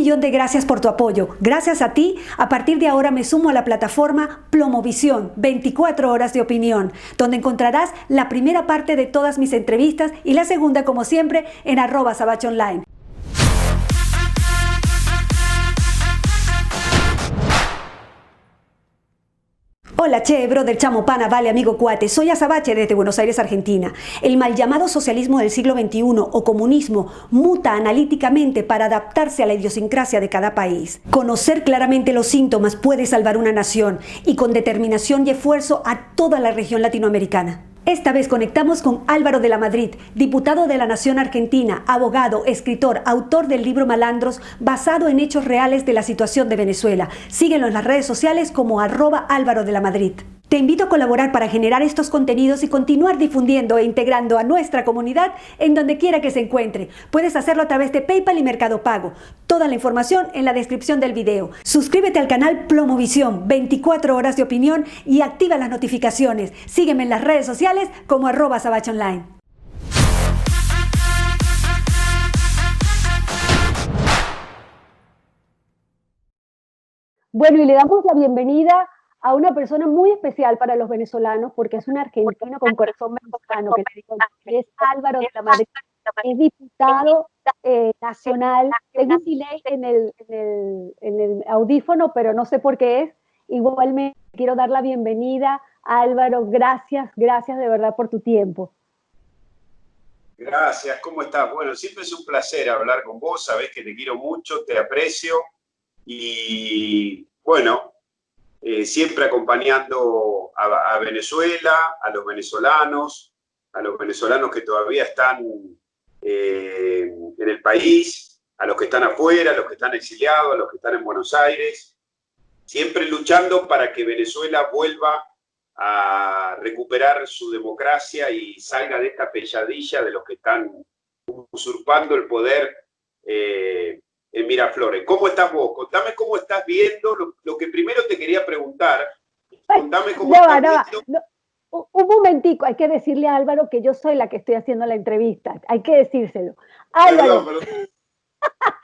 millón de gracias por tu apoyo. Gracias a ti, a partir de ahora me sumo a la plataforma Plomovisión, 24 horas de opinión, donde encontrarás la primera parte de todas mis entrevistas y la segunda, como siempre, en @sabachonline. Hola, che, brother, chamo, pana, vale, amigo, cuate. Soy Azabache desde Buenos Aires, Argentina. El mal llamado socialismo del siglo XXI o comunismo muta analíticamente para adaptarse a la idiosincrasia de cada país. Conocer claramente los síntomas puede salvar una nación y con determinación y esfuerzo a toda la región latinoamericana. Esta vez conectamos con Álvaro de la Madrid, diputado de la Nación Argentina, abogado, escritor, autor del libro Malandros, basado en hechos reales de la situación de Venezuela. Síguelo en las redes sociales como @Álvaro de la Madrid. Te invito a colaborar para generar estos contenidos y continuar difundiendo e integrando a nuestra comunidad en donde quiera que se encuentre. Puedes hacerlo a través de PayPal y Mercado Pago. Toda la información en la descripción del video. Suscríbete al canal Plomovisión, 24 horas de opinión y activa las notificaciones. Sígueme en las redes sociales como @sabachonline. Bueno, y le damos la bienvenida a una persona muy especial para los venezolanos, porque es un argentino con corazón mexicano, que es Álvaro de la Madrid, es diputado nacional. Tengo un delay en el audífono, pero no sé por qué es. Igualmente quiero dar la bienvenida a Álvaro. Gracias de verdad por tu tiempo. Gracias, ¿cómo estás? Bueno, siempre es un placer hablar con vos, sabés que te quiero mucho, te aprecio y bueno, siempre acompañando a Venezuela, a los venezolanos que todavía están en el país, a los que están afuera, a los que están exiliados, a los que están en Buenos Aires, siempre luchando para que Venezuela vuelva a recuperar su democracia y salga de esta pesadilla de los que están usurpando el poder en Miraflores. ¿Cómo estás vos? Contame cómo estás viendo. Lo que primero te quería preguntar, contame cómo estás viendo. Un momentico, hay que decirle a Álvaro que yo soy la que estoy haciendo la entrevista. Hay que decírselo. Álvaro,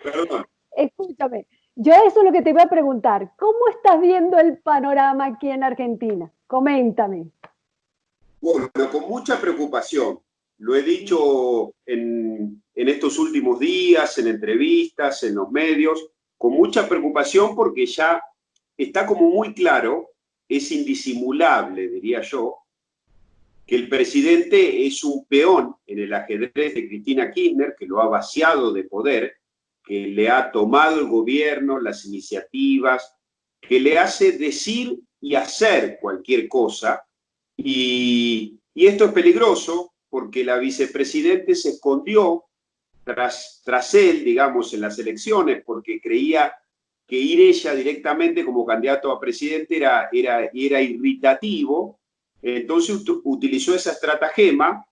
perdón. Escúchame, yo eso es lo que te iba a preguntar. ¿Cómo estás viendo el panorama aquí en Argentina? Coméntame. Bueno, con mucha preocupación. Lo he dicho en estos últimos días, en entrevistas, en los medios, con mucha preocupación porque ya está como muy claro, es indisimulable, diría yo, que el presidente es un peón en el ajedrez de Cristina Kirchner, que lo ha vaciado de poder, que le ha tomado el gobierno, las iniciativas, que le hace decir y hacer cualquier cosa. Y esto es peligroso porque la vicepresidente se escondió tras él, digamos, en las elecciones, porque creía que ir ella directamente como candidato a presidente era irritativo. Entonces utilizó esa estratagema,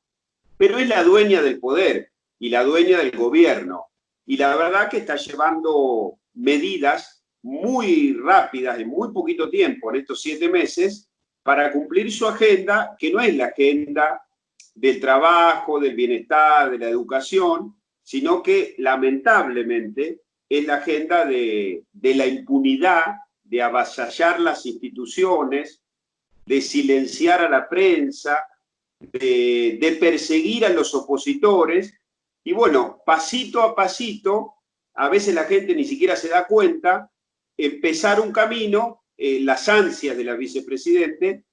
pero es la dueña del poder y la dueña del gobierno. Y la verdad que está llevando medidas muy rápidas, en muy poquito tiempo, en estos 7 meses, para cumplir su agenda, que no es la agenda del trabajo, del bienestar, de la educación, sino que lamentablemente es la agenda de la impunidad, de avasallar las instituciones, de silenciar a la prensa, de perseguir a los opositores. Y bueno, pasito a pasito, a veces la gente ni siquiera se da cuenta, empezar un camino, las ansias de la vicepresidente,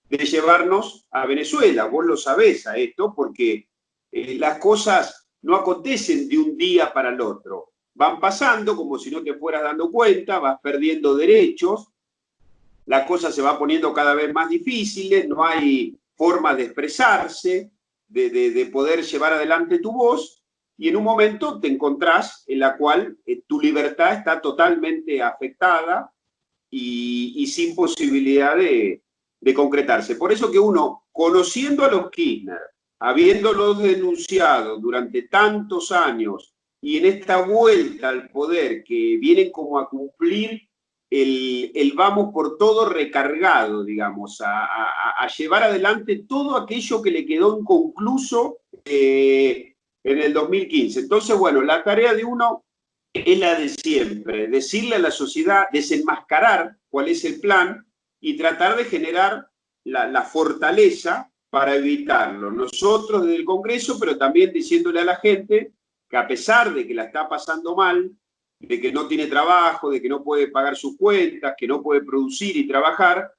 de llevarnos a Venezuela. Vos lo sabés a esto, porque las cosas no acontecen de un día para el otro. Van pasando como si no te fueras dando cuenta, vas perdiendo derechos, la cosa se va poniendo cada vez más difíciles, no hay forma de expresarse, de poder llevar adelante tu voz, y en un momento te encontrás en la cual tu libertad está totalmente afectada y sin posibilidad de concretarse. Por eso que uno, conociendo a los Kirchner, habiéndolos denunciado durante tantos años y en esta vuelta al poder que vienen como a cumplir el vamos por todo recargado, digamos, a llevar adelante todo aquello que le quedó inconcluso en el 2015. Entonces, bueno, la tarea de uno es la de siempre, decirle a la sociedad, desenmascarar cuál es el plan y tratar de generar la fortaleza para evitarlo. Nosotros desde el Congreso, pero también diciéndole a la gente que a pesar de que la está pasando mal, de que no tiene trabajo, de que no puede pagar sus cuentas, que no puede producir y trabajar,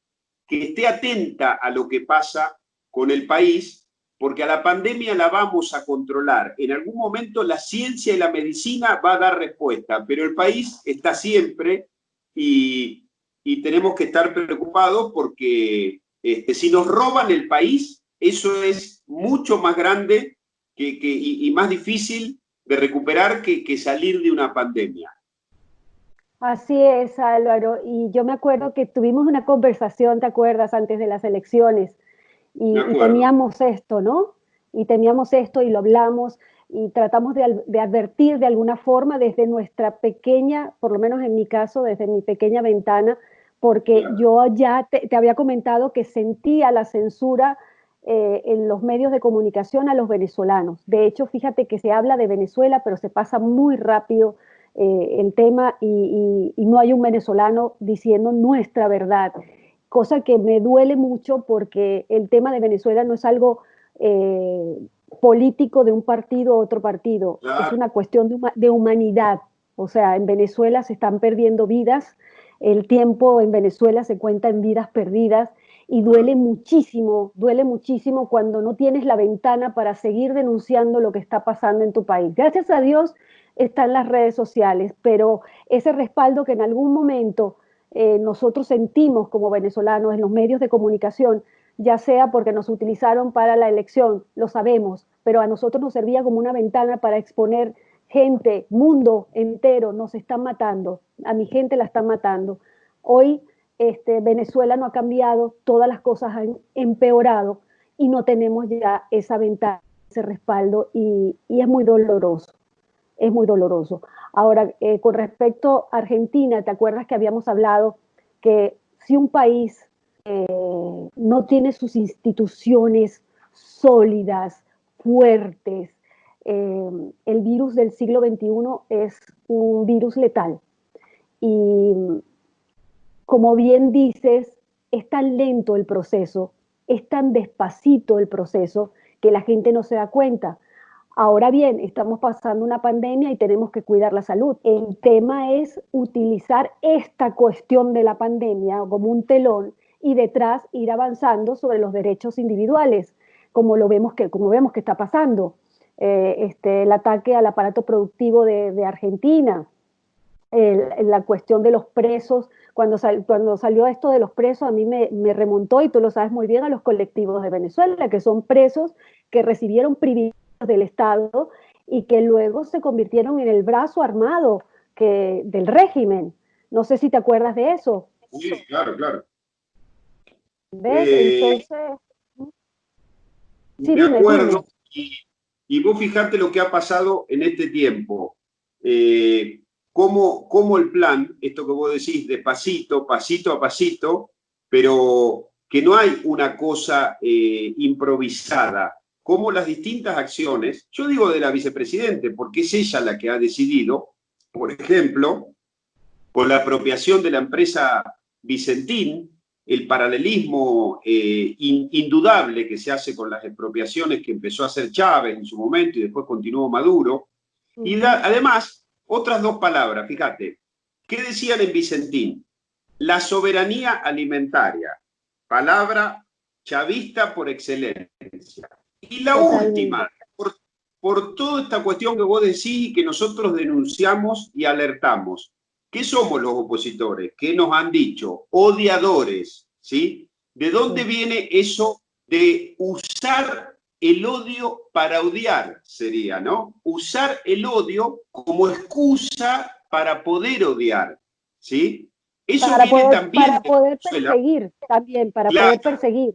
que esté atenta a lo que pasa con el país, porque a la pandemia la vamos a controlar. En algún momento la ciencia y la medicina va a dar respuesta, pero el país está siempre y tenemos que estar preocupados porque si nos roban el país, eso es mucho más grande y más difícil de recuperar que salir de una pandemia. Así es, Álvaro. Y yo me acuerdo que tuvimos una conversación, ¿te acuerdas? Antes de las elecciones. Y temíamos esto, ¿no? Y temíamos esto y lo hablamos y tratamos de advertir de alguna forma desde nuestra pequeña, por lo menos en mi caso, desde mi pequeña ventana, porque yo ya te había comentado que sentía la censura en los medios de comunicación a los venezolanos. De hecho, fíjate que se habla de Venezuela, pero se pasa muy rápido el tema y no hay un venezolano diciendo nuestra verdad, cosa que me duele mucho porque el tema de Venezuela no es algo político de un partido a otro partido, es una cuestión de humanidad. O sea, en Venezuela se están perdiendo vidas, el tiempo en Venezuela se cuenta en vidas perdidas y duele muchísimo cuando no tienes la ventana para seguir denunciando lo que está pasando en tu país. Gracias a Dios están las redes sociales, pero ese respaldo que en algún momento nosotros sentimos como venezolanos en los medios de comunicación, ya sea porque nos utilizaron para la elección, lo sabemos, pero a nosotros nos servía como una ventana para exponer gente, mundo entero, nos están matando, a mi gente la están matando. Hoy Venezuela no ha cambiado, todas las cosas han empeorado y no tenemos ya esa ventana, ese respaldo y es muy doloroso. Es muy doloroso. Ahora, con respecto a Argentina, ¿te acuerdas que habíamos hablado que si un país no tiene sus instituciones sólidas, fuertes, el virus del siglo XXI es un virus letal? Y como bien dices, es tan lento el proceso, es tan despacito el proceso que la gente no se da cuenta. Ahora bien, estamos pasando una pandemia y tenemos que cuidar la salud. El tema es utilizar esta cuestión de la pandemia como un telón y detrás ir avanzando sobre los derechos individuales, como vemos que está pasando. El ataque al aparato productivo de Argentina, la cuestión de los presos, cuando salió esto de los presos, a mí me remontó, y tú lo sabes muy bien, a los colectivos de Venezuela, que son presos que recibieron privilegios del Estado y que luego se convirtieron en el brazo armado del régimen. No sé si te acuerdas de eso. Sí, claro, claro. ¿Ves? Entonces... Sí, me acuerdo. Y vos fijate lo que ha pasado en este tiempo. Cómo el plan, esto que vos decís, de pasito a pasito, pero que no hay una cosa improvisada, como las distintas acciones, yo digo de la vicepresidente, porque es ella la que ha decidido, por ejemplo, por la apropiación de la empresa Vicentín, el paralelismo indudable que se hace con las expropiaciones que empezó a hacer Chávez en su momento y después continuó Maduro. Y además, otras dos palabras, fíjate, ¿qué decían en Vicentín? La soberanía alimentaria, palabra chavista por excelencia. Y la última, por toda esta cuestión que vos decís y que nosotros denunciamos y alertamos, ¿qué somos los opositores? ¿Qué nos han dicho? Odiadores, ¿sí? ¿De dónde viene eso de usar el odio para odiar? Sería, ¿no? Usar el odio como excusa para poder odiar, ¿sí? Eso viene también para poder perseguir, también, para poder perseguir.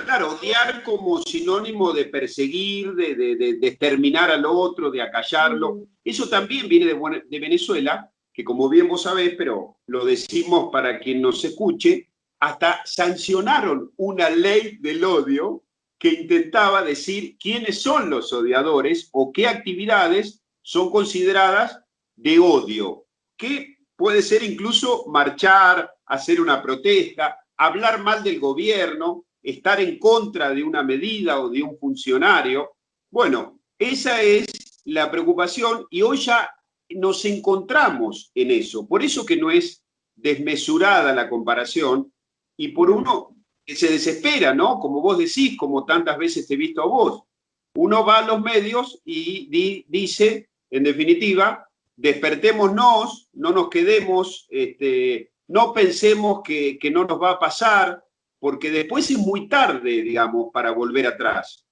Claro, odiar como sinónimo de perseguir, de exterminar al otro, de acallarlo. Eso también viene de Venezuela, que como bien vos sabés, pero lo decimos para quien nos escuche, hasta sancionaron una ley del odio que intentaba decir quiénes son los odiadores o qué actividades son consideradas de odio, que puede ser incluso marchar, hacer una protesta, hablar mal del gobierno, estar en contra de una medida o de un funcionario. Bueno, esa es la preocupación y hoy ya nos encontramos en eso. Por eso que no es desmesurada la comparación y por uno que se desespera, ¿no? Como vos decís, como tantas veces te he visto a vos. Uno va a los medios y dice, en definitiva, despertémonos, no nos quedemos, no pensemos que no nos va a pasar, porque después es muy tarde, digamos, para volver atrás.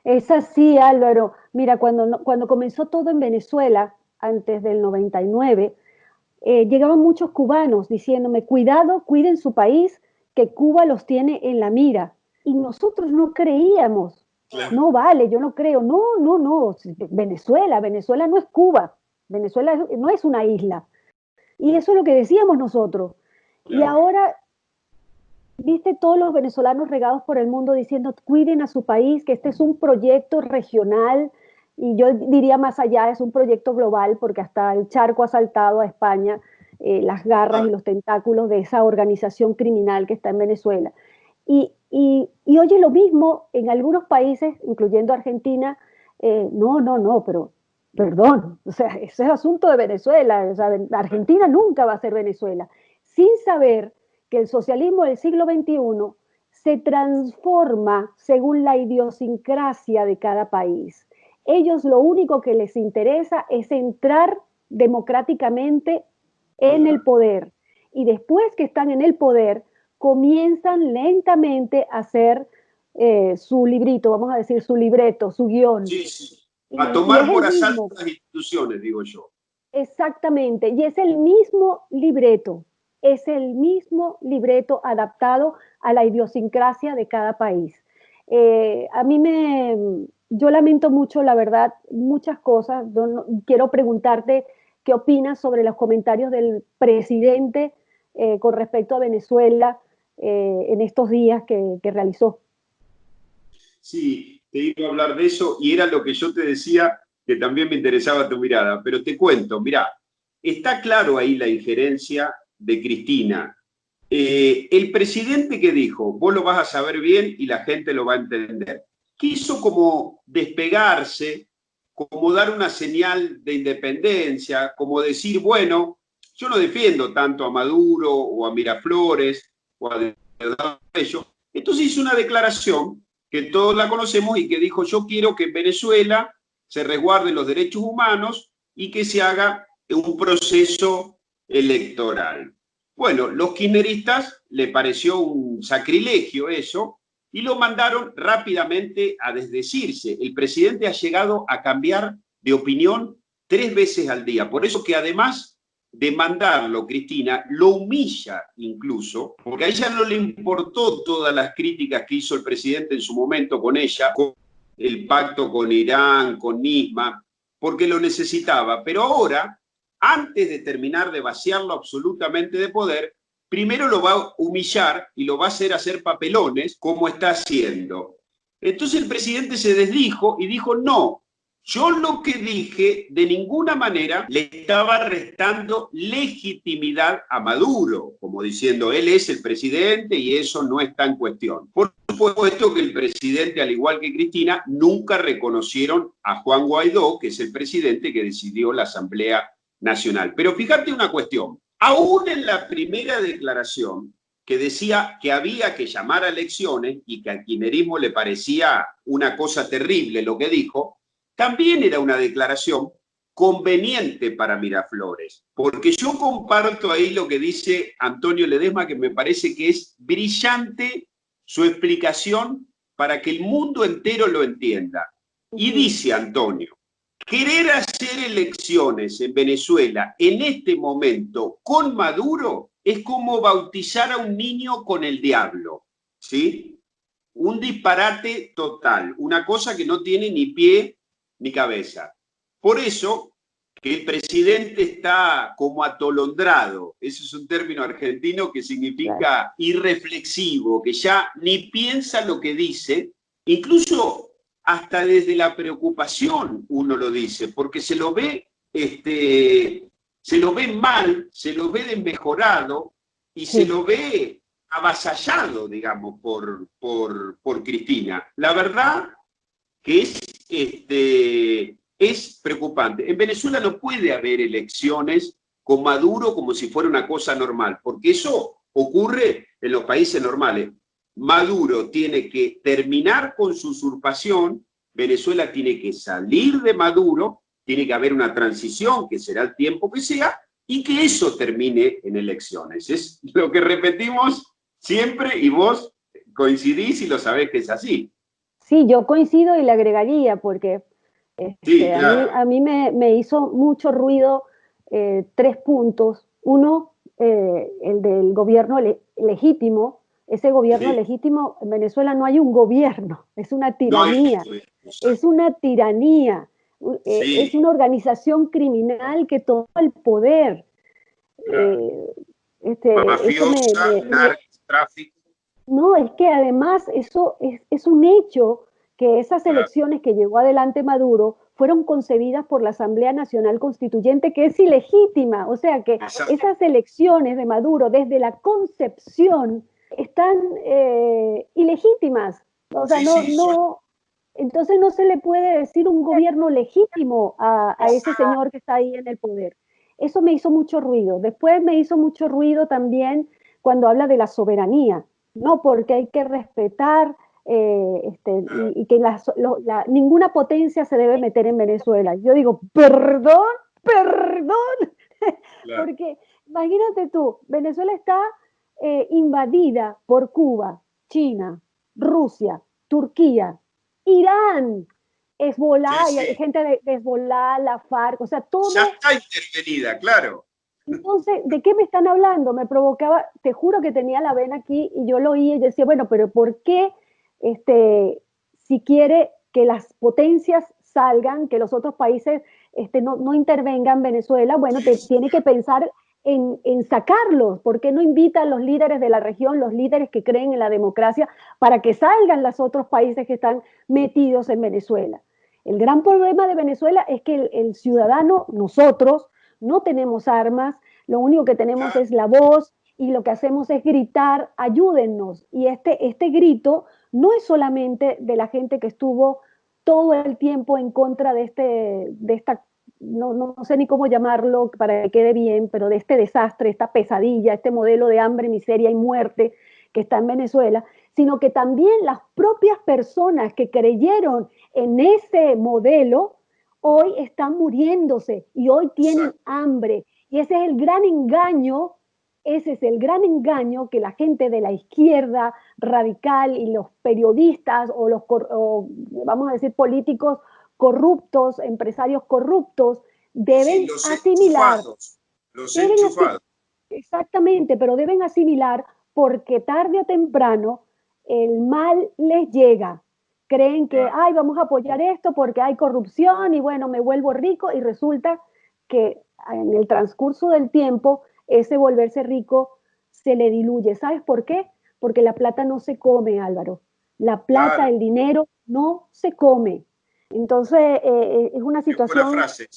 Es así, Álvaro. Mira, cuando comenzó todo en Venezuela, antes del 99, llegaban muchos cubanos diciéndome, cuidado, cuiden su país, que Cuba los tiene en la mira. Y nosotros no creíamos. Claro. No vale, yo no creo. No. Venezuela no es Cuba. Venezuela no es una isla. Y eso es lo que decíamos nosotros. Claro. Y ahora, viste todos los venezolanos regados por el mundo diciendo, cuiden a su país, que este es un proyecto regional, y yo diría más allá, es un proyecto global, porque hasta el charco ha saltado a España las garras y los tentáculos de esa organización criminal que está en Venezuela. Y oye lo mismo en algunos países, incluyendo Argentina, pero perdón, o sea, ese es asunto de Venezuela, o sea, Argentina nunca va a ser Venezuela, sin saber que el socialismo del siglo XXI se transforma según la idiosincrasia de cada país. Ellos lo único que les interesa es entrar democráticamente en el poder. Y después que están en el poder, comienzan lentamente a hacer su librito, vamos a decir, su libreto, su guión. Sí, sí. A tomar por asalto las instituciones, digo yo. Exactamente, y es el mismo libreto. Es el mismo libreto adaptado a la idiosincrasia de cada país. Yo lamento mucho, la verdad, muchas cosas. Quiero preguntarte qué opinas sobre los comentarios del presidente con respecto a Venezuela en estos días que realizó. Sí, te iba a hablar de eso y era lo que yo te decía, que también me interesaba tu mirada. Pero te cuento, mirá, está claro ahí la injerencia de Cristina. El presidente que dijo, vos lo vas a saber bien y la gente lo va a entender, quiso como despegarse, como dar una señal de independencia, como decir, bueno, yo no defiendo tanto a Maduro o a Miraflores o a ellos. Entonces hizo una declaración que todos la conocemos y que dijo, yo quiero que en Venezuela se resguarden los derechos humanos y que se haga un proceso electoral. Bueno, los kirchneristas le pareció un sacrilegio eso y lo mandaron rápidamente a desdecirse. El presidente ha llegado a cambiar de opinión 3 veces al día. Por eso que además de mandarlo, Cristina, lo humilla incluso, porque a ella no le importó todas las críticas que hizo el presidente en su momento con ella, con el pacto con Irán, con Nisma, porque lo necesitaba. Pero ahora, antes de terminar de vaciarlo absolutamente de poder, primero lo va a humillar y lo va a hacer papelones, como está haciendo. Entonces el presidente se desdijo y dijo, no, yo lo que dije de ninguna manera le estaba restando legitimidad a Maduro, como diciendo, él es el presidente y eso no está en cuestión. Por supuesto que el presidente, al igual que Cristina, nunca reconocieron a Juan Guaidó, que es el presidente que decidió la Asamblea Nacional. Pero fíjate una cuestión, aún en la primera declaración que decía que había que llamar a elecciones y que al kirchnerismo le parecía una cosa terrible lo que dijo, también era una declaración conveniente para Miraflores, porque yo comparto ahí lo que dice Antonio Ledesma, que me parece que es brillante su explicación para que el mundo entero lo entienda. Y dice Antonio, querer hacer elecciones en Venezuela en este momento con Maduro es como bautizar a un niño con el diablo, ¿sí? Un disparate total, una cosa que no tiene ni pie ni cabeza. Por eso que el presidente está como atolondrado, ese es un término argentino que significa irreflexivo, que ya ni piensa lo que dice, incluso hasta desde la preocupación uno lo dice, porque se lo ve se lo ve mal, se lo ve desmejorado y se lo ve avasallado, digamos, por Cristina. La verdad que es preocupante. En Venezuela no puede haber elecciones con Maduro como si fuera una cosa normal, porque eso ocurre en los países normales. Maduro tiene que terminar con su usurpación, Venezuela tiene que salir de Maduro, tiene que haber una transición, que será el tiempo que sea, y que eso termine en elecciones. Es lo que repetimos siempre y vos coincidís y lo sabés que es así. Sí, yo coincido y le agregaría, porque Sí, claro. a mí me hizo mucho ruido 3 puntos. Uno, el del gobierno legítimo. Ese gobierno legítimo, en Venezuela no hay un gobierno, es una tiranía. No, es una tiranía. Sí. Es una organización criminal que toma el poder. Mafiosa, narcotráfico. No, es que además eso es un hecho, que esas elecciones que llevó adelante Maduro fueron concebidas por la Asamblea Nacional Constituyente, que es ilegítima. O sea que esas elecciones de Maduro, desde la concepción, están ilegítimas. O sea, entonces no se le puede decir un gobierno legítimo a ese señor que está ahí en el poder. Eso me hizo mucho ruido. Después me hizo mucho ruido también cuando habla de la soberanía, ¿no? Porque hay que respetar y que ninguna potencia se debe meter en Venezuela. Yo digo, perdón, porque imagínate tú, Venezuela está invadida por Cuba, China, Rusia, Turquía, Irán, Hezbollah, hay gente de Hezbollah, la FARC, o sea, todo. Ya está intervenida, claro. Entonces, ¿de qué me están hablando? Me provocaba, te juro que tenía la vena aquí y yo lo oí y decía, bueno, pero ¿por qué si quiere que las potencias salgan, que los otros países no intervengan Venezuela? Bueno, tiene que pensar en sacarlos. ¿Por qué no invita a los líderes de la región, los líderes que creen en la democracia, para que salgan los otros países que están metidos en Venezuela? El gran problema de Venezuela es que el ciudadano, nosotros, no tenemos armas, lo único que tenemos es la voz y lo que hacemos es gritar, ayúdennos. Y este grito no es solamente de la gente que estuvo todo el tiempo en contra de esta, no sé ni cómo llamarlo para que quede bien, pero de este desastre, esta pesadilla, este modelo de hambre, miseria y muerte que está en Venezuela, sino que también las propias personas que creyeron en ese modelo hoy están muriéndose y hoy tienen hambre. Y ese es el gran engaño, que la gente de la izquierda radical y los periodistas o vamos a decir políticos corruptos, empresarios corruptos, deben asimilar. Los enchufados. Exactamente, pero deben asimilar, porque tarde o temprano el mal les llega. Creen que, vamos a apoyar esto porque hay corrupción y bueno, me vuelvo rico, y resulta que en el transcurso del tiempo ese volverse rico se le diluye. ¿Sabes por qué? Porque la plata no se come, Álvaro. La plata, el dinero no se come. Entonces es una situación... Qué buena frase.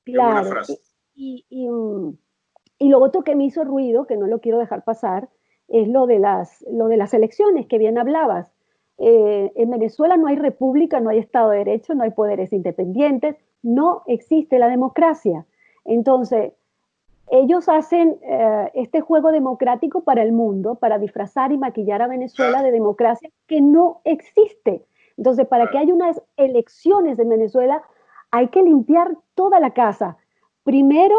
Claro. Qué buena frase. Y lo otro que me hizo ruido, que no lo quiero dejar pasar, es lo de las elecciones que bien hablabas. En Venezuela no hay república, no hay Estado de Derecho, no hay poderes independientes, no existe la democracia. Entonces, ellos hacen este juego democrático para el mundo, para disfrazar y maquillar a Venezuela de democracia que no existe. Entonces, para que haya unas elecciones en Venezuela, hay que limpiar toda la casa. Primero,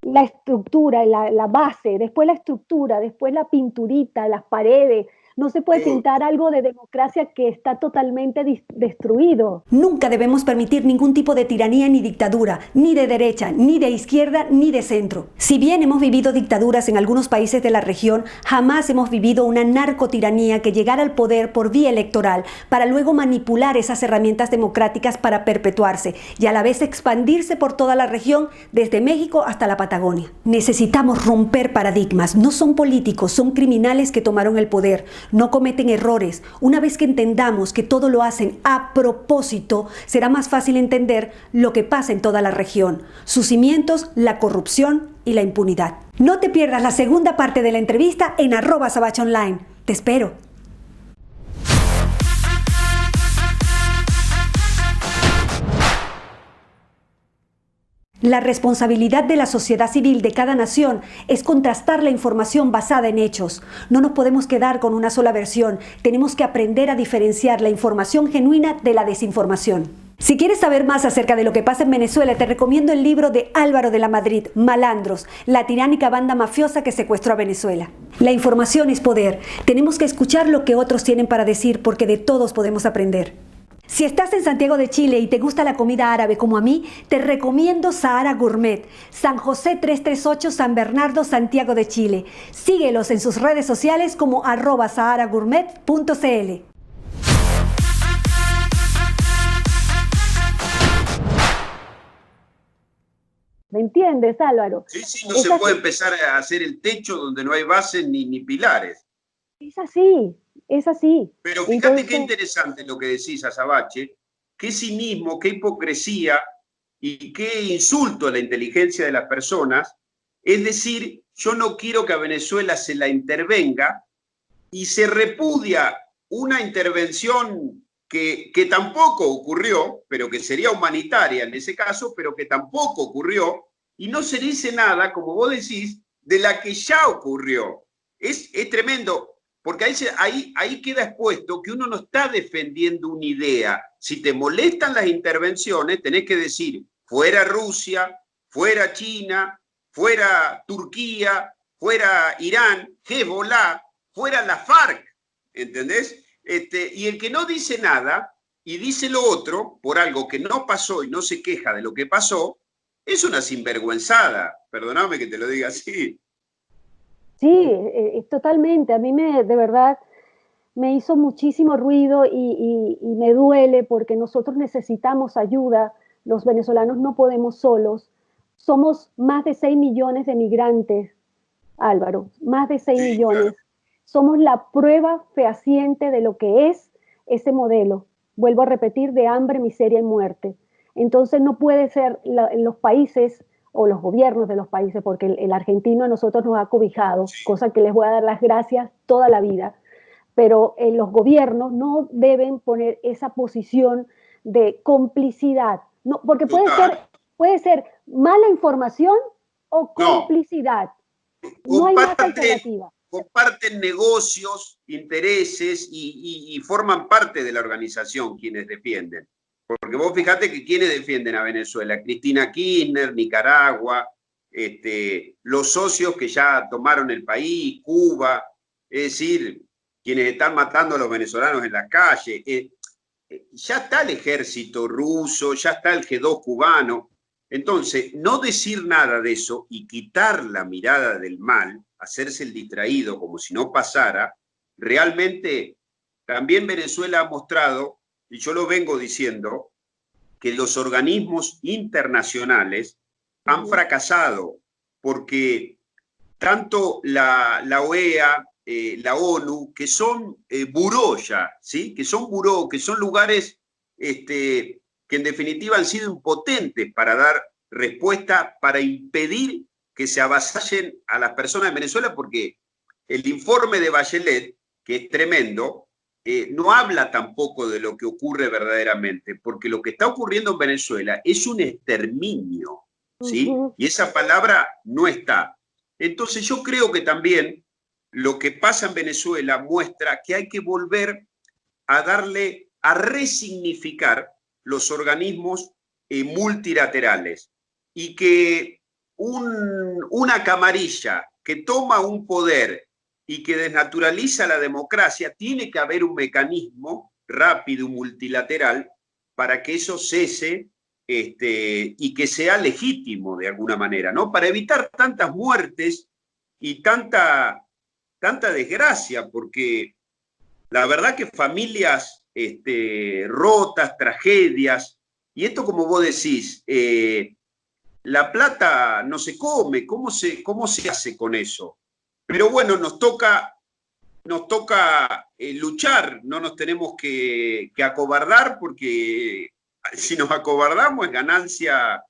la estructura, la base, después la estructura, después la pinturita, las paredes. No se puede pintar algo de democracia que está totalmente destruido. Nunca debemos permitir ningún tipo de tiranía ni dictadura, ni de derecha, ni de izquierda, ni de centro. Si bien hemos vivido dictaduras en algunos países de la región, jamás hemos vivido una narcotiranía que llegara al poder por vía electoral para luego manipular esas herramientas democráticas para perpetuarse y a la vez expandirse por toda la región, desde México hasta la Patagonia. Necesitamos romper paradigmas. No son políticos, son criminales que tomaron el poder. no cometen errores. Una vez que entendamos que todo lo hacen a propósito, será más fácil entender lo que pasa en toda la región, sus cimientos, la corrupción y la impunidad. No te pierdas la segunda parte de la entrevista en @sabachonline. Te espero. La responsabilidad de la sociedad civil de cada nación es contrastar la información basada en hechos. No nos podemos quedar con una sola versión. Tenemos que aprender a diferenciar la información genuina de la desinformación. Si quieres saber más acerca de lo que pasa en Venezuela, te recomiendo el libro de Álvaro de la Madrid, Malandros, la tiránica banda mafiosa que secuestró a Venezuela. La información es poder. Tenemos que escuchar lo que otros tienen para decir porque de todos podemos aprender. Si estás en Santiago de Chile y te gusta la comida árabe como a mí, te recomiendo Sahara Gourmet, San José 338 San Bernardo, Santiago de Chile. Síguelos en sus redes sociales como @saharagourmet.cl. ¿Me entiendes, Álvaro? Sí, no se puede empezar a hacer el techo donde no hay bases ni pilares. Es así. Es así. Pero fíjate qué interesante lo que decís, Azabache, qué cinismo, qué hipocresía y qué insulto a la inteligencia de las personas. Es decir, yo no quiero que a Venezuela se la intervenga y se repudia una intervención que tampoco ocurrió, pero que sería humanitaria en ese caso, pero que tampoco ocurrió, y no se dice nada, como vos decís, de la que ya ocurrió. Es tremendo. Porque ahí queda expuesto que uno no está defendiendo una idea. Si te molestan las intervenciones, tenés que decir, fuera Rusia, fuera China, fuera Turquía, fuera Irán, Hezbollah, fuera la FARC, ¿entendés? Y el que no dice nada y dice lo otro por algo que no pasó y no se queja de lo que pasó, es una sinvergüenzada. Perdóname que te lo diga así. Sí, totalmente. A mí de verdad me hizo muchísimo ruido y me duele porque nosotros necesitamos ayuda. Los venezolanos no podemos solos. Somos más de 6 millones de migrantes, Álvaro, más de 6 millones. Claro. Somos la prueba fehaciente de lo que es ese modelo. Vuelvo a repetir, de hambre, miseria y muerte. Entonces no puede ser los países o los gobiernos de los países, porque el argentino a nosotros nos ha cobijado, cosa que les voy a dar las gracias toda la vida, pero los gobiernos no deben poner esa posición de complicidad, no, porque puede ser mala información o complicidad. No hay más alternativa. Comparten negocios, intereses y forman parte de la organización quienes defienden. Porque vos fijate que quienes defienden a Venezuela, Cristina Kirchner, Nicaragua, los socios que ya tomaron el país, Cuba, es decir, quienes están matando a los venezolanos en la calle, ya está el ejército ruso, ya está el G2 cubano. Entonces, no decir nada de eso y quitar la mirada del mal, hacerse el distraído como si no pasara, realmente también Venezuela ha mostrado, y yo lo vengo diciendo, que los organismos internacionales han fracasado porque tanto la OEA, la ONU, que son buró ya, ¿sí? Que son buró, que son lugares que en definitiva han sido impotentes para dar respuesta, para impedir que se avasallen a las personas de Venezuela, porque el informe de Bachelet, que es tremendo, no habla tampoco de lo que ocurre verdaderamente, porque lo que está ocurriendo en Venezuela es un exterminio, ¿sí? Y esa palabra no está. Entonces yo creo que también lo que pasa en Venezuela muestra que hay que volver a resignificar los organismos multilaterales y que una camarilla que toma un poder y que desnaturaliza la democracia, tiene que haber un mecanismo rápido, multilateral, para que eso cese y que sea legítimo de alguna manera, ¿no? Para evitar tantas muertes y tanta desgracia, porque la verdad que familias rotas, tragedias, y esto como vos decís, la plata no se come, ¿cómo se hace con eso? Pero bueno, nos toca nos toca luchar, no nos tenemos que acobardar, porque si nos acobardamos es ganancia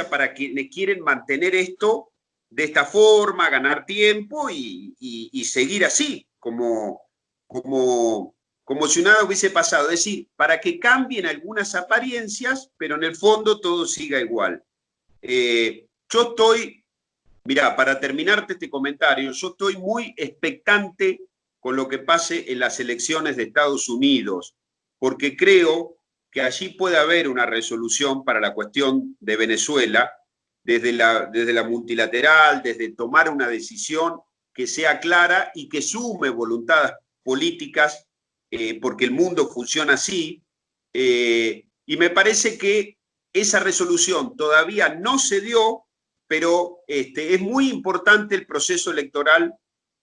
para quienes quieren mantener esto de esta forma, ganar tiempo y seguir así, como si nada hubiese pasado. Es decir, para que cambien algunas apariencias, pero en el fondo todo siga igual. Yo estoy, mirá, para terminarte este comentario, yo estoy muy expectante con lo que pase en las elecciones de Estados Unidos, porque creo que allí puede haber una resolución para la cuestión de Venezuela, desde la multilateral, desde tomar una decisión que sea clara y que sume voluntades políticas, porque el mundo funciona así, y me parece que esa resolución todavía no se dio, pero es muy importante el proceso electoral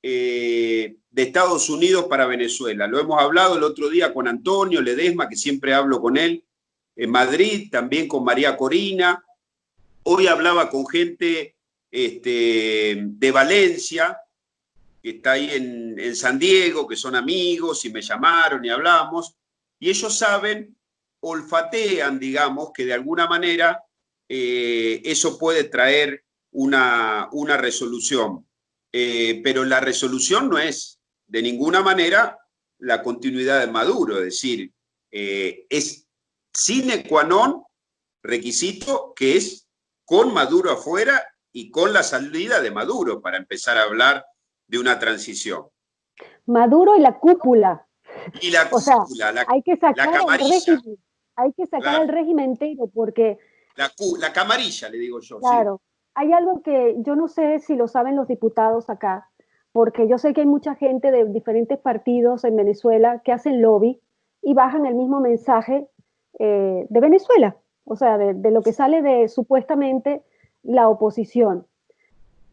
de Estados Unidos para Venezuela. Lo hemos hablado el otro día con Antonio Ledesma, que siempre hablo con él, en Madrid, también con María Corina. Hoy hablaba con gente de Valencia, que está ahí en San Diego, que son amigos y me llamaron y hablamos, y ellos saben, olfatean, digamos, que de alguna manera eso puede traer una resolución. Pero la resolución no es de ninguna manera la continuidad de Maduro, es decir, es sine qua non requisito que es con Maduro afuera y con la salida de Maduro para empezar a hablar de una transición. Maduro y la cúpula. Y la cúpula, hay que sacar la camarilla. Hay que sacar al régimen entero porque... La camarilla, le digo yo. Claro, sí. Hay algo que yo no sé si lo saben los diputados acá, porque yo sé que hay mucha gente de diferentes partidos en Venezuela que hacen lobby y bajan el mismo mensaje de Venezuela, o sea, de lo que sale de supuestamente la oposición.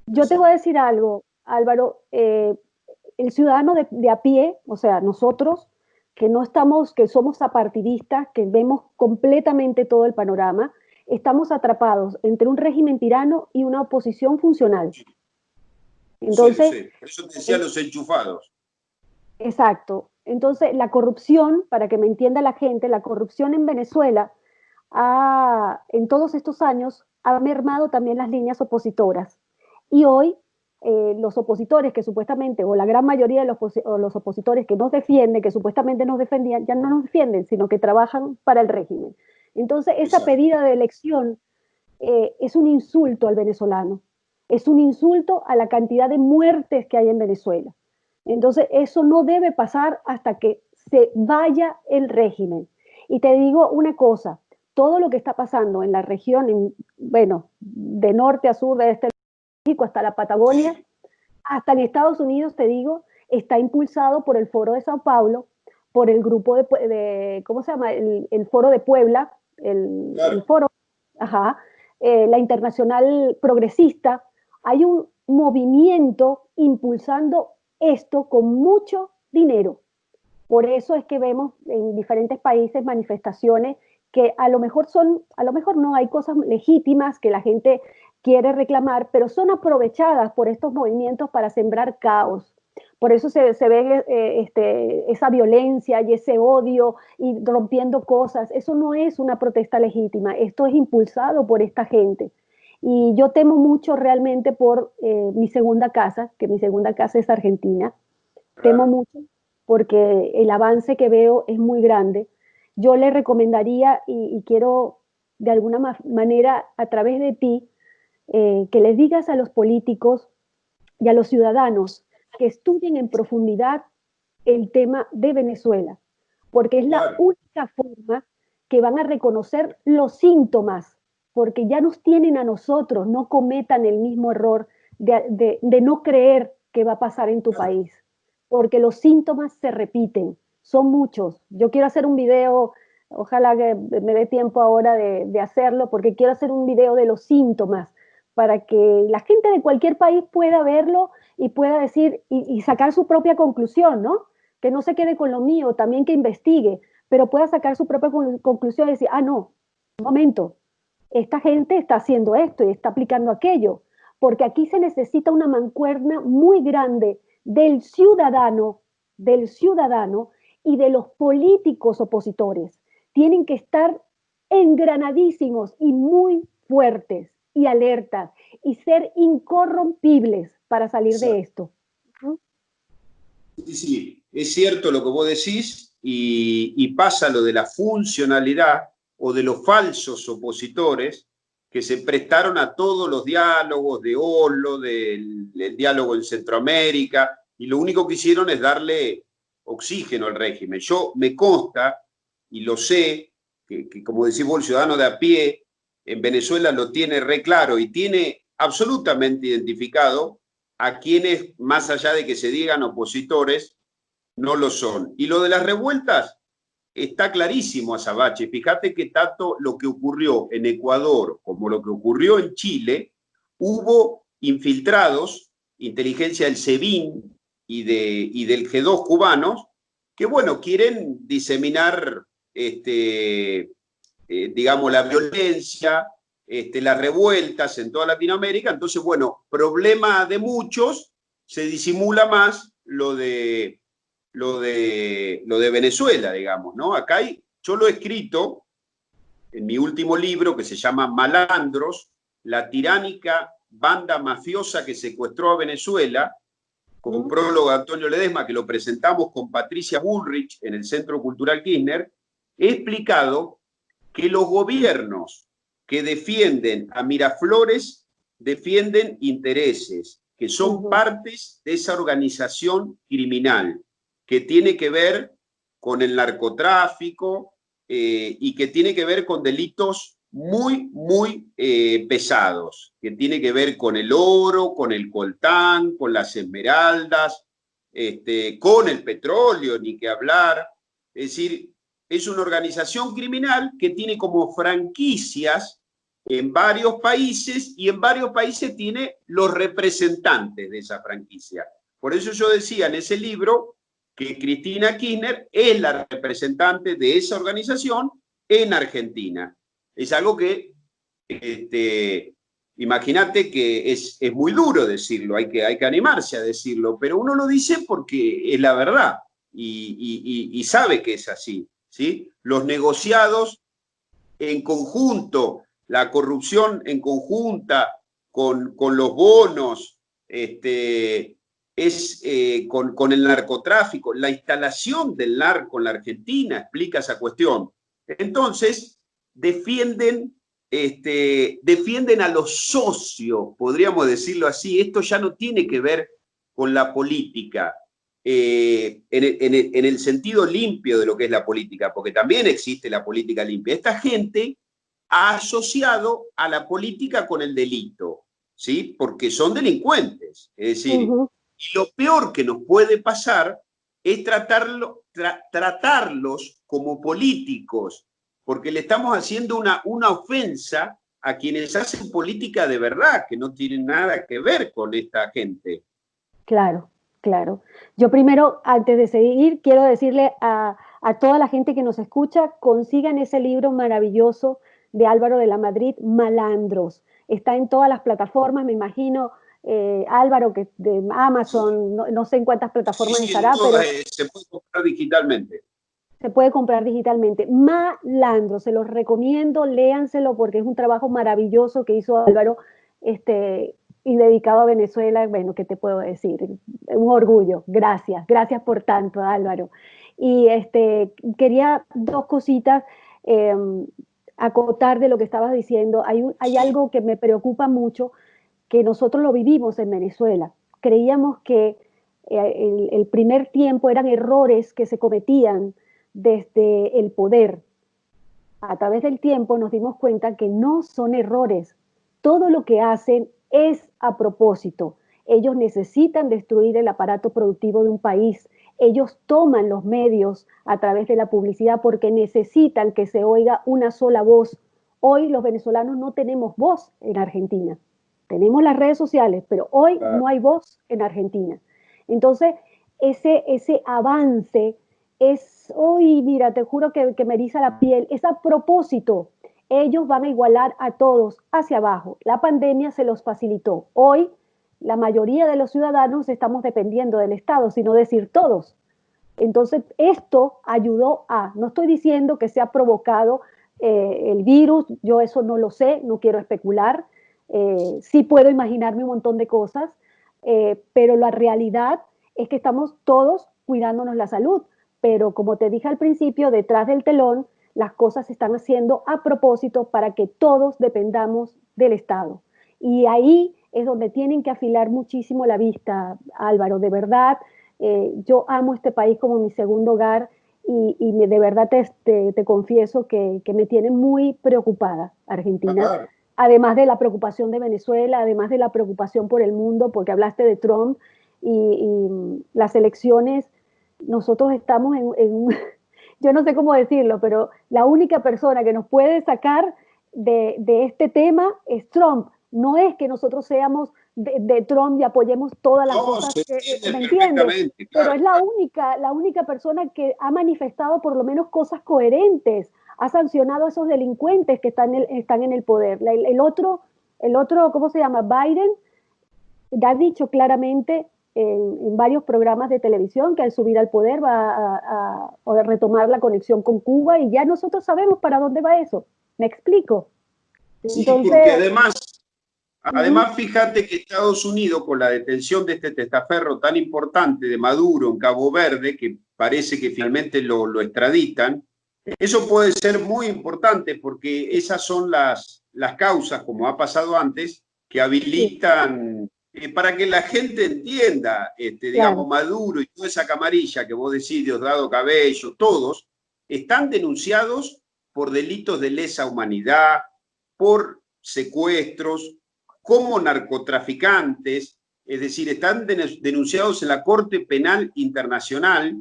Yo te voy a decir algo, Álvaro, el ciudadano de a pie, o sea, nosotros que no estamos, que somos apartidistas, que vemos completamente todo el panorama, estamos atrapados entre un régimen tirano y una oposición funcional. Entonces, sí. Por eso te decía los enchufados. Exacto. Entonces, la corrupción, para que me entienda la gente, la corrupción en Venezuela en todos estos años ha mermado también las líneas opositoras. Y hoy los opositores que supuestamente, o la gran mayoría de los opositores que nos defienden, que supuestamente nos defendían, ya no nos defienden, sino que trabajan para el régimen. Entonces, esa pedida de elección es un insulto al venezolano, es un insulto a la cantidad de muertes que hay en Venezuela. Entonces, eso no debe pasar hasta que se vaya el régimen. Y te digo una cosa, todo lo que está pasando en la región, bueno, de norte a sur, de este México hasta la Patagonia, hasta en Estados Unidos, te digo, está impulsado por el Foro de Sao Paulo, por el grupo ¿cómo se llama? El Foro de Puebla, el Foro, la Internacional Progresista. Hay un movimiento impulsando esto con mucho dinero. Por eso es que vemos en diferentes países manifestaciones que a lo mejor no, hay cosas legítimas que la gente quiere reclamar, pero son aprovechadas por estos movimientos para sembrar caos. Por eso se ve esa violencia y ese odio y rompiendo cosas. Eso no es una protesta legítima, esto es impulsado por esta gente. Y yo temo mucho realmente por mi segunda casa, que mi segunda casa es Argentina. Temo mucho porque el avance que veo es muy grande. Yo le recomendaría, y quiero de alguna manera a través de ti, que les digas a los políticos y a los ciudadanos que estudien en profundidad el tema de Venezuela, porque es la única forma que van a reconocer los síntomas, porque ya nos tienen a nosotros, no cometan el mismo error de no creer que va a pasar en tu país, porque los síntomas se repiten, son muchos. Yo quiero hacer un video, ojalá que me dé tiempo ahora de hacerlo, porque quiero hacer un video de los síntomas, para que la gente de cualquier país pueda verlo y pueda decir y sacar su propia conclusión, ¿no? Que no se quede con lo mío, también que investigue, pero pueda sacar su propia conclusión y decir, no, un momento, esta gente está haciendo esto y está aplicando aquello, porque aquí se necesita una mancuerna muy grande del ciudadano y de los políticos opositores. Tienen que estar engranadísimos y muy fuertes y alertas y ser incorrompibles para salir de esto. Sí, sí, es cierto lo que vos decís y pasa lo de la funcionalidad o de los falsos opositores que se prestaron a todos los diálogos de Oslo, del diálogo en Centroamérica, y lo único que hicieron es darle oxígeno al régimen. Yo me consta y lo sé, que como decís vos, el ciudadano de a pie en Venezuela lo tiene re claro y tiene absolutamente identificado a quienes, más allá de que se digan opositores, no lo son. Y lo de las revueltas está clarísimo, Azabache. Fíjate que tanto lo que ocurrió en Ecuador como lo que ocurrió en Chile, hubo infiltrados, inteligencia del SEBIN y del G2 cubanos, que bueno, quieren diseminar, digamos, la violencia, las revueltas en toda Latinoamérica. Entonces, bueno, problema de muchos, se disimula más lo de Venezuela, digamos, ¿no? Acá yo lo he escrito en mi último libro que se llama Malandros, la tiránica banda mafiosa que secuestró a Venezuela, con un prólogo de Antonio Ledesma, que lo presentamos con Patricia Bullrich en el Centro Cultural Kirchner. He explicado que los gobiernos que defienden a Miraflores defienden intereses, que son partes de esa organización criminal, que tiene que ver con el narcotráfico y que tiene que ver con delitos muy, muy pesados, que tiene que ver con el oro, con el coltán, con las esmeraldas, con el petróleo, ni que hablar. Es decir, es una organización criminal que tiene como franquicias en varios países y en varios países tiene los representantes de esa franquicia. Por eso yo decía en ese libro que Cristina Kirchner es la representante de esa organización en Argentina. Es algo que, imagínate que es muy duro decirlo, hay que animarse a decirlo, pero uno lo dice porque es la verdad y sabe que es así, ¿sí? Los negociados en conjunto, la corrupción en conjunta con los bonos, con el narcotráfico, la instalación del narco en la Argentina explica esa cuestión. Entonces, defienden a los socios, podríamos decirlo así. Esto ya no tiene que ver con la política, en el sentido limpio de lo que es la política, porque también existe la política limpia. Esta gente ha asociado a la política con el delito, ¿sí? Porque son delincuentes. Es decir, y lo peor que nos puede pasar es tratarlos como políticos, porque le estamos haciendo una ofensa a quienes hacen política de verdad, que no tienen nada que ver con esta gente. Claro, claro. Yo primero, antes de seguir, quiero decirle a toda la gente que nos escucha, consigan ese libro maravilloso de Álvaro de la Madrid, Malandros. Está en todas las plataformas, me imagino, Álvaro, que de Amazon, no sé en cuántas plataformas estará, pero se puede comprar digitalmente. Se puede comprar digitalmente. Malandro, se los recomiendo, léanselo porque es un trabajo maravilloso que hizo Álvaro, y dedicado a Venezuela. Bueno, ¿qué te puedo decir? Un orgullo. Gracias, gracias por tanto, Álvaro. Y quería dos cositas acotar de lo que estabas diciendo. Hay algo que me preocupa mucho, que nosotros lo vivimos en Venezuela. Creíamos que el primer tiempo eran errores que se cometían desde el poder. A través del tiempo nos dimos cuenta que no son errores. Todo lo que hacen es a propósito. Ellos necesitan destruir el aparato productivo de un país. Ellos toman los medios a través de la publicidad porque necesitan que se oiga una sola voz. Hoy los venezolanos no tenemos voz en Argentina. Tenemos las redes sociales, pero hoy no hay voz en Argentina. Entonces, ese avance es, hoy, mira, te juro que me eriza la piel, es a propósito. Ellos van a igualar a todos hacia abajo. La pandemia se los facilitó. Hoy la mayoría de los ciudadanos estamos dependiendo del Estado, sino decir todos. Entonces, esto ayudó no estoy diciendo que se ha provocado el virus, yo eso no lo sé, no quiero especular, sí puedo imaginarme un montón de cosas, pero la realidad es que estamos todos cuidándonos la salud, pero como te dije al principio, detrás del telón, las cosas se están haciendo a propósito para que todos dependamos del Estado. Y ahí es donde tienen que afilar muchísimo la vista, Álvaro, de verdad. Yo amo este país como mi segundo hogar y de verdad te confieso que me tiene muy preocupada Argentina. Claro. Además de la preocupación de Venezuela, además de la preocupación por el mundo, porque hablaste de Trump y las elecciones, nosotros estamos yo no sé cómo decirlo, pero la única persona que nos puede sacar de este tema es Trump. No es que nosotros seamos de Trump y apoyemos todas las cosas, Se entiende ¿me entiendes? perfectamente, Pero claro. es la única persona que ha manifestado por lo menos cosas coherentes, ha sancionado a esos delincuentes que están en el poder. El otro, ¿cómo se llama? Biden ha dicho claramente en varios programas de televisión que al subir al poder va a retomar la conexión con Cuba y ya nosotros sabemos para dónde va eso. ¿Me explico? Sí, Entonces, porque además uh-huh, fíjate que Estados Unidos, con la detención de este testaferro tan importante de Maduro en Cabo Verde, que parece que finalmente lo extraditan, eso puede ser muy importante porque esas son las causas, como ha pasado antes, que sí, habilitan para que la gente entienda, digamos, claro, Maduro y toda esa camarilla que vos decís, Diosdado Cabello, todos están denunciados por delitos de lesa humanidad, por secuestros, como narcotraficantes, es decir, están denunciados en la Corte Penal Internacional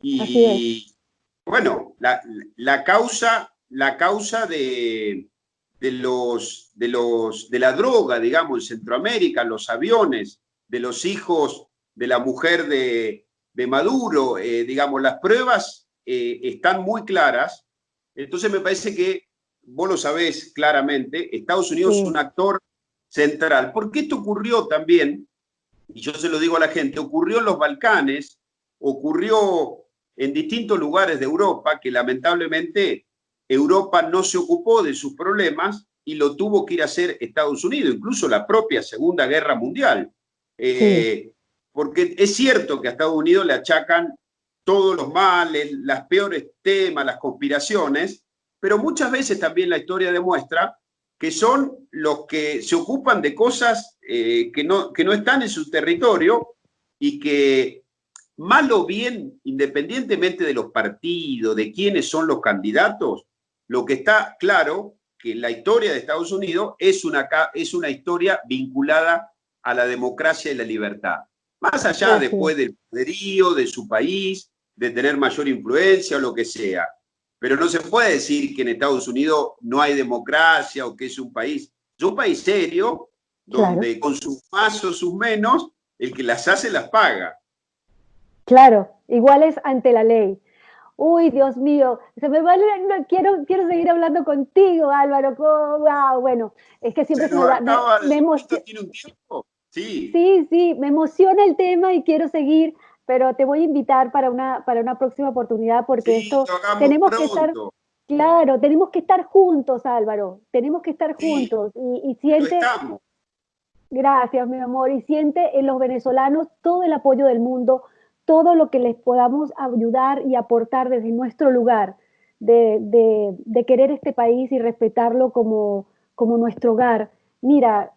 así es. y, bueno, la causa de la droga, digamos, en Centroamérica, los aviones de los hijos de la mujer de Maduro, digamos, las pruebas están muy claras. Entonces me parece que vos lo sabés claramente, Estados Unidos es Sí, un actor central, porque esto ocurrió también, y yo se lo digo a la gente, ocurrió en los Balcanes, ocurrió en distintos lugares de Europa, que lamentablemente Europa no se ocupó de sus problemas y lo tuvo que ir a hacer Estados Unidos, incluso la propia Segunda Guerra Mundial. sí, Porque es cierto que a Estados Unidos le achacan todos los males, las peores temas, las conspiraciones, pero muchas veces también la historia demuestra que son los que se ocupan de cosas que no están en su territorio y que, mal o bien, independientemente de los partidos, de quiénes son los candidatos, lo que está claro que la historia de Estados Unidos es una historia vinculada a la democracia y la libertad. Más allá así es. después del poderío de su país, de tener mayor influencia o lo que sea. Pero no se puede decir que en Estados Unidos no hay democracia o que es un país serio, Claro, donde con sus más o sus menos, el que las hace las paga. claro, iguales ante la ley. Uy, Dios mío, se me va, no, quiero seguir hablando contigo, Álvaro. Wow, bueno, es que siempre Se se me nos va, acaba, me esto emociona. tiene un tiempo. Sí, Sí, sí, me emociona el tema y quiero seguir, pero te voy a invitar para una próxima oportunidad porque sí, esto lo hagamos tenemos que estar, pronto. claro, tenemos que estar juntos, Álvaro, tenemos que estar Sí, juntos y lo siente, estamos. gracias, mi amor, y siente en los venezolanos todo el apoyo del mundo, todo lo que les podamos ayudar y aportar desde nuestro lugar de querer este país y respetarlo como nuestro hogar. Mira,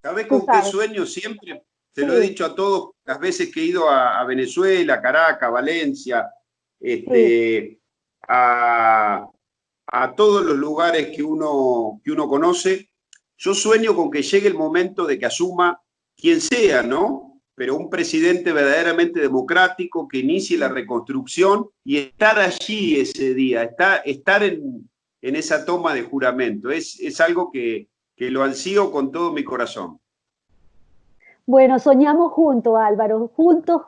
¿Sabés tú con qué sabes, sueño siempre? Se lo he sí, dicho a todos las veces que he ido a Venezuela, Caracas, Valencia, sí. este, a, a todos los lugares que uno conoce. Yo sueño con que llegue el momento de que asuma quien sea, ¿no? Pero un presidente verdaderamente democrático que inicie la reconstrucción y estar allí ese día, estar en esa toma de juramento. Es algo que lo ansío con todo mi corazón. Bueno, soñamos juntos, Álvaro, juntos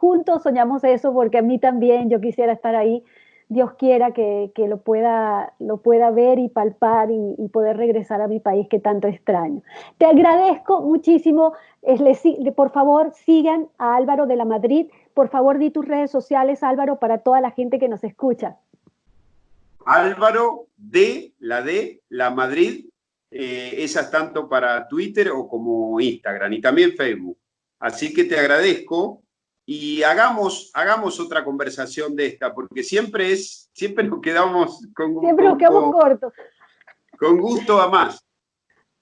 soñamos eso, porque a mí también yo quisiera estar ahí. Dios quiera que lo pueda ver y palpar y poder regresar a mi país que tanto extraño. Te agradezco muchísimo. Por favor, sigan a Álvaro de la Madrid. Por favor, di tus redes sociales, Álvaro, para toda la gente que nos escucha. Álvaro de la Madrid, esa es tanto para Twitter o como Instagram y también Facebook. Así que te agradezco y hagamos otra conversación de esta, porque siempre nos quedamos cortos. Con gusto a más.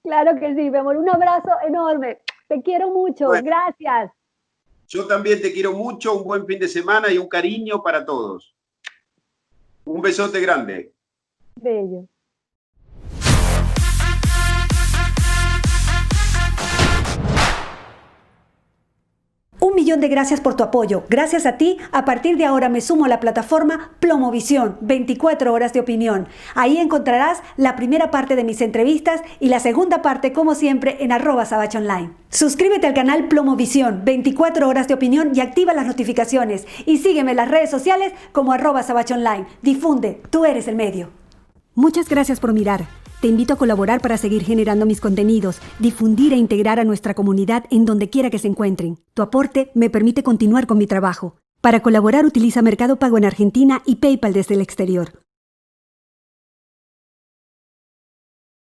Claro que sí, mi amor. Un abrazo enorme. Te quiero mucho. Bueno, gracias. Yo también te quiero mucho. Un buen fin de semana y un cariño para todos. Un besote grande. Bello. Un millón de gracias por tu apoyo. Gracias a ti, a partir de ahora me sumo a la plataforma Plomovisión, 24 horas de opinión. Ahí encontrarás la primera parte de mis entrevistas y la segunda parte, como siempre, en @sabachonline. Suscríbete al canal Plomovisión, 24 horas de opinión y activa las notificaciones. Y sígueme en las redes sociales como @sabachonline. Difunde, tú eres el medio. Muchas gracias por mirar. Te invito a colaborar para seguir generando mis contenidos, difundir e integrar a nuestra comunidad en donde quiera que se encuentren. Tu aporte me permite continuar con mi trabajo. Para colaborar utiliza Mercado Pago en Argentina y PayPal desde el exterior.